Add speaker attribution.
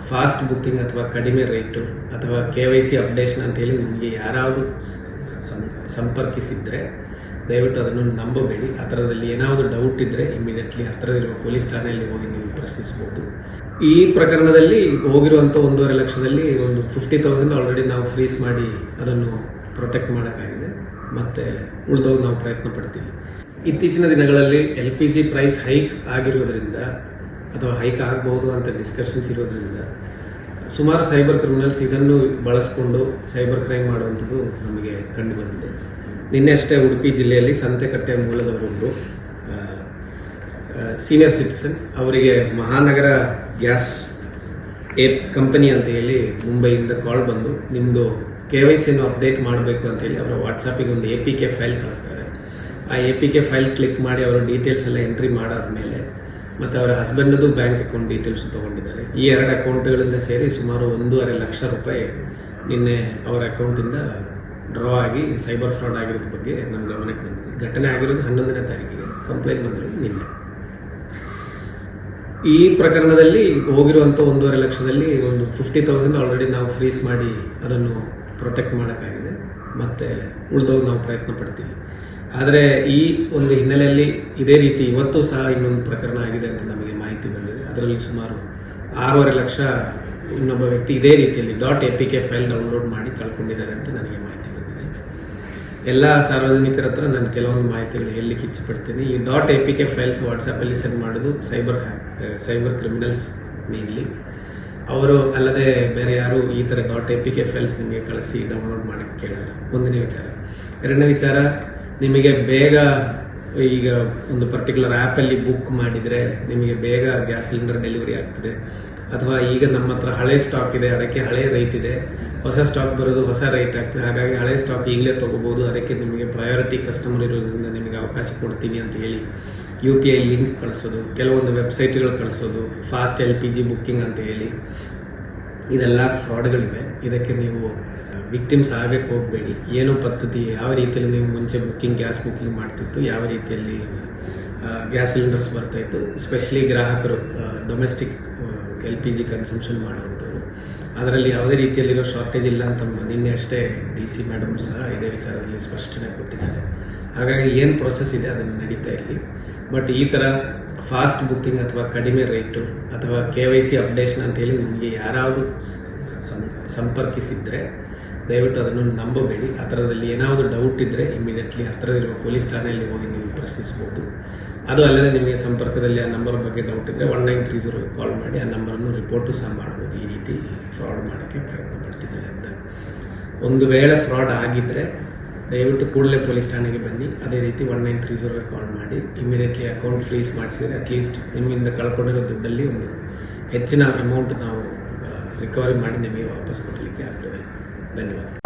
Speaker 1: Fast booking ಅಥವಾ ಕಡಿಮೆ rate ಅಥವಾ KYC ಅಪ್ಡೇಷನ್ ಅಂತೇಳಿ ನಿಮಗೆ ಯಾರಾದರೂ ಸಂಪರ್ಕಿಸಿದರೆ ದಯವಿಟ್ಟು ಅದನ್ನು ನಂಬಬೇಡಿ. ಆ ಥರದಲ್ಲಿ ಏನಾದರೂ ಡೌಟ್ ಇದ್ದರೆ ಇಮಿಡಿಯೇಟ್ಲಿ ಹತ್ತಿರದಿರುವ ಪೊಲೀಸ್ ಠಾಣೆಯಲ್ಲಿ ಹೋಗಿ ನೀವು ಪ್ರಶ್ನಿಸಬಹುದು. ಈ ಪ್ರಕರಣದಲ್ಲಿ ಹೋಗಿರುವಂಥ 1.5 ಲಕ್ಷದಲ್ಲಿ ಒಂದು 50,000 ಆಲ್ರೆಡಿ ನಾವು ಫ್ರೀಸ್ ಮಾಡಿ ಅದನ್ನು ಪ್ರೊಟೆಕ್ಟ್ ಮಾಡೋಕ್ಕಾಗಿದೆ. ಮತ್ತು ಉಳಿದವು ನಾವು ಪ್ರಯತ್ನ ಪಡ್ತೀವಿ. ಇತ್ತೀಚಿನ ದಿನಗಳಲ್ಲಿ LPG ಪ್ರೈಸ್ ಹೈಕ್ ಆಗಿರೋದ್ರಿಂದ ಅಥವಾ ಹೈಕ್ ಆಗಬಹುದು ಅಂತ ಡಿಸ್ಕಷನ್ಸ್ ಇರೋದ್ರಿಂದ ಸುಮಾರು ಸೈಬರ್ ಕ್ರಿಮಿನಲ್ಸ್ ಇದನ್ನು ಬಳಸಿಕೊಂಡು ಸೈಬರ್ ಕ್ರೈಮ್ ಮಾಡುವಂಥದ್ದು ನಮಗೆ ಕಂಡು ಬಂದಿದೆ. ನಿನ್ನೆ ಅಷ್ಟೇ ಉಡುಪಿ ಜಿಲ್ಲೆಯಲ್ಲಿ ಸಂತೆಕಟ್ಟೆ ಮೂಲದವರೊಬ್ಬರು ಸೀನಿಯರ್ ಸಿಟಿಸನ್, ಅವರಿಗೆ ಮಹಾನಗರ ಗ್ಯಾಸ್ ಕಂಪನಿ ಅಂತ ಹೇಳಿ ಮುಂಬೈಯಿಂದ ಕಾಲ್ ಬಂದು ನಿಮ್ಮದು KYCಯನ್ನು ಅಪ್ಡೇಟ್ ಮಾಡಬೇಕು ಅಂತೇಳಿ ಅವರ ವಾಟ್ಸಾಪಿಗೆ ಒಂದು APK ಫೈಲ್ ಕಳಿಸ್ತಾರೆ. ಆ APK ಫೈಲ್ ಕ್ಲಿಕ್ ಮಾಡಿ ಅವರ ಡೀಟೇಲ್ಸ್ ಎಲ್ಲ ಎಂಟ್ರಿ ಮಾಡಾದ್ಮೇಲೆ ಮತ್ತು ಅವರ ಹಸ್ಬೆಂಡದು ಬ್ಯಾಂಕ್ ಅಕೌಂಟ್ ಡೀಟೇಲ್ಸ್ ತೊಗೊಂಡಿದ್ದಾರೆ. ಈ 2 ಅಕೌಂಟ್ಗಳಿಂದ ಸೇರಿ ಸುಮಾರು 1.5 ಲಕ್ಷ ರೂಪಾಯಿ ನಿನ್ನೆ ಅವರ ಅಕೌಂಟಿಂದ ಡ್ರಾ ಆಗಿ ಸೈಬರ್ ಫ್ರಾಡ್ ಆಗಿರೋದ್ರ ಬಗ್ಗೆ ನಮ್ಮ ಗಮನಕ್ಕೆ ಬಂದಿದೆ. ಘಟನೆ ಆಗಿರೋದು 11ನೇ ತಾರೀಕಿಗೆ, ಕಂಪ್ಲೇಂಟ್ ಬಂದಿರೋದು ನಿನ್ನೆ. ಈ ಪ್ರಕರಣದಲ್ಲಿ ಹೋಗಿರುವಂಥ 1.5 ಲಕ್ಷದಲ್ಲಿ ಒಂದು 50,000 ಆಲ್ರೆಡಿ ನಾವು ಫ್ರೀಸ್ ಮಾಡಿ ಅದನ್ನು ಪ್ರೊಟೆಕ್ಟ್ ಮಾಡೋಕ್ಕಾಗಿದೆ. ಮತ್ತು ಉಳಿದವು ನಾವು ಪ್ರಯತ್ನ ಪಡ್ತೀವಿ. ಆದರೆ ಈ ಒಂದು ಹಿನ್ನೆಲೆಯಲ್ಲಿ ಇದೇ ರೀತಿ ಇವತ್ತು ಸಹ ಇನ್ನೊಂದು ಪ್ರಕರಣ ಆಗಿದೆ ಅಂತ ನಮಗೆ ಮಾಹಿತಿ ಬಂದಿದೆ. ಅದರಲ್ಲಿ ಸುಮಾರು 6.5 ಲಕ್ಷ ಇನ್ನೊಬ್ಬ ವ್ಯಕ್ತಿ ಇದೇ ರೀತಿಯಲ್ಲಿ .APK ಫೈಲ್ ಡೌನ್ಲೋಡ್ ಮಾಡಿ ಕಳ್ಕೊಂಡಿದ್ದಾರೆ ಅಂತ ನನಗೆ ಮಾಹಿತಿ ಬಂದಿದೆ. ಎಲ್ಲ ಸಾರ್ವಜನಿಕರ ಹತ್ರ ನಾನು ಕೆಲವೊಂದು ಮಾಹಿತಿಗಳು ಹೇಳಲಿಕ್ಕೆ ಇಚ್ಛೆಪಡ್ತೀನಿ. ಈ .APK ಫೈಲ್ಸ್ ವಾಟ್ಸಾಪಲ್ಲಿ ಸೆಂಡ್ ಮಾಡೋದು ಸೈಬರ್ ಕ್ರಿಮಿನಲ್ಸ್ ಮೇನ್ಲಿ. ಅವರು ಅಲ್ಲದೆ ಬೇರೆ ಯಾರು ಈ ಥರ .APK ಫೈಲ್ಸ್ ನಿಮಗೆ ಕಳಿಸಿ ಡೌನ್ಲೋಡ್ ಮಾಡೋಕ್ಕೆ ಕೇಳಲ್ಲ. ಒಂದನೇ ವಿಚಾರ. ಎರಡನೇ ವಿಚಾರ, ನಿಮಗೆ ಬೇಗ ಈಗ ಒಂದು ಪರ್ಟಿಕ್ಯುಲರ್ ಆ್ಯಪಲ್ಲಿ ಬುಕ್ ಮಾಡಿದರೆ ನಿಮಗೆ ಬೇಗ ಗ್ಯಾಸ್ ಸಿಲಿಂಡರ್ ಡೆಲಿವರಿ ಆಗ್ತದೆ, ಅಥವಾ ಈಗ ನಮ್ಮ ಹತ್ರ ಹಳೆ ಸ್ಟಾಕ್ ಇದೆ, ಅದಕ್ಕೆ ಹಳೆ ರೇಟ್ ಇದೆ, ಹೊಸ ಸ್ಟಾಕ್ ಬರೋದು ಹೊಸ ರೇಟ್ ಆಗ್ತದೆ, ಹಾಗಾಗಿ ಹಳೆ ಸ್ಟಾಕ್ ಈಗಲೇ ತೊಗೋಬೋದು, ಅದಕ್ಕೆ ನಿಮಗೆ ಪ್ರಯಾರಿಟಿ ಕಸ್ಟಮರ್ ಇರೋದ್ರಿಂದ ನಿಮಗೆ ಅವಕಾಶ ಕೊಡ್ತೀನಿ ಅಂತ ಹೇಳಿ UPI ಲಿಂಕ್ ಕಳಿಸೋದು, ಕೆಲವೊಂದು ವೆಬ್ಸೈಟ್ಗಳು ಕಳಿಸೋದು, ಫಾಸ್ಟ್ LPG ಬುಕ್ಕಿಂಗ್ ಅಂತ ಹೇಳಿ, ಇದೆಲ್ಲ ಫ್ರಾಡ್ಗಳಿವೆ. ಇದಕ್ಕೆ ನೀವು ವಿಕ್ಟಿಮ್ಸ್ ಆಗಕ್ಕೆ ಹೋಗಬೇಡಿ. ಏನು ಪದ್ಧತಿ, ಯಾವ ರೀತಿಯಲ್ಲಿ ನೀವು ಮುಂಚೆ ಗ್ಯಾಸ್ ಬುಕ್ಕಿಂಗ್ ಮಾಡ್ತಿತ್ತು, ಯಾವ ರೀತಿಯಲ್ಲಿ ಗ್ಯಾಸ್ ಸಿಲಿಂಡರ್ಸ್ ಬರ್ತಾಯಿತ್ತು, ಎಸ್ಪೆಷಲಿ ಗ್ರಾಹಕರು ಡೊಮೆಸ್ಟಿಕ್ LPG ಕನ್ಸಂಪ್ಷನ್ ಮಾಡುವಂಥವ್ರು, ಅದರಲ್ಲಿ ಯಾವುದೇ ರೀತಿಯಲ್ಲಿರೋ ಶಾರ್ಟೇಜ್ ಇಲ್ಲ ಅಂತ ನಿನ್ನೆ ಅಷ್ಟೇ DC ಮೇಡಮ್ ಸಹ ಇದೇ ವಿಚಾರದಲ್ಲಿ ಸ್ಪಷ್ಟನೆ ಕೊಟ್ಟಿದ್ದಾರೆ. ಹಾಗಾಗಿ ಏನು ಪ್ರೊಸೆಸ್ ಇದೆ ಅದನ್ನು ನಡೀತಾ ಇರಲಿ. ಬಟ್ ಈ ಥರ ಫಾಸ್ಟ್ ಬುಕ್ಕಿಂಗ್ ಅಥವಾ ಕಡಿಮೆ ರೇಟು ಅಥವಾ KYC ಅಪ್ಡೇಷನ್ ಅಂತೇಳಿ ನಿಮಗೆ ಯಾರಾದರೂ ಸಂಪರ್ಕಿಸಿದರೆ ದಯವಿಟ್ಟು ಅದನ್ನು ನಂಬಬೇಡಿ. ಆ ಥರದಲ್ಲಿ ಏನಾದರೂ ಡೌಟ್ ಇದ್ದರೆ ಇಮಿಡಿಯೇಟ್ಲಿ ಹತ್ತಿರದಿರುವ ಪೊಲೀಸ್ ಠಾಣೆಯಲ್ಲಿ ಹೋಗಿ ನೀವು ಪ್ರಶ್ನಿಸಬಹುದು. ಅದು ಅಲ್ಲದೆ ನಿಮಗೆ ಸಂಪರ್ಕದಲ್ಲಿ ಆ ನಂಬರ್ ಬಗ್ಗೆ ಡೌಟ್ ಇದ್ದರೆ 1930 ಕಾಲ್ ಮಾಡಿ ಆ ನಂಬರನ್ನು ರಿಪೋರ್ಟು ಸಹ ಮಾಡ್ಬೋದು. ಈ ರೀತಿ ಫ್ರಾಡ್ ಮಾಡೋಕ್ಕೆ ಪ್ರಯತ್ನ ಪಡ್ತಿದ್ದಾರೆ ಅಂತ. ಒಂದು ವೇಳೆ ಫ್ರಾಡ್ ಆಗಿದ್ದರೆ ದಯವಿಟ್ಟು ಕೂಡಲೇ ಪೊಲೀಸ್ ಠಾಣೆಗೆ ಬನ್ನಿ. ಅದೇ ರೀತಿ 1930 ಕಾಲ್ ಮಾಡಿ ಇಮಿಡಿಯೇಟ್ಲಿ ಅಕೌಂಟ್ ಫ್ರೀಸ್ ಮಾಡಿಸಿದರೆ ಅಟ್ಲೀಸ್ಟ್ ನಿಮ್ಮಿಂದ ಕಳ್ಕೊಂಡಿರೋ ದುಡ್ಡಲ್ಲಿ ಒಂದು ಹೆಚ್ಚಿನ ಅಮೌಂಟ್ ನಾವು ರಿಕವರಿ ಮಾಡಿ ನಿಮಗೆ ವಾಪಸ್ ಕೊಡಲಿಕ್ಕೆ ಆಗ್ತದೆ. ಧನ್ಯವಾದ.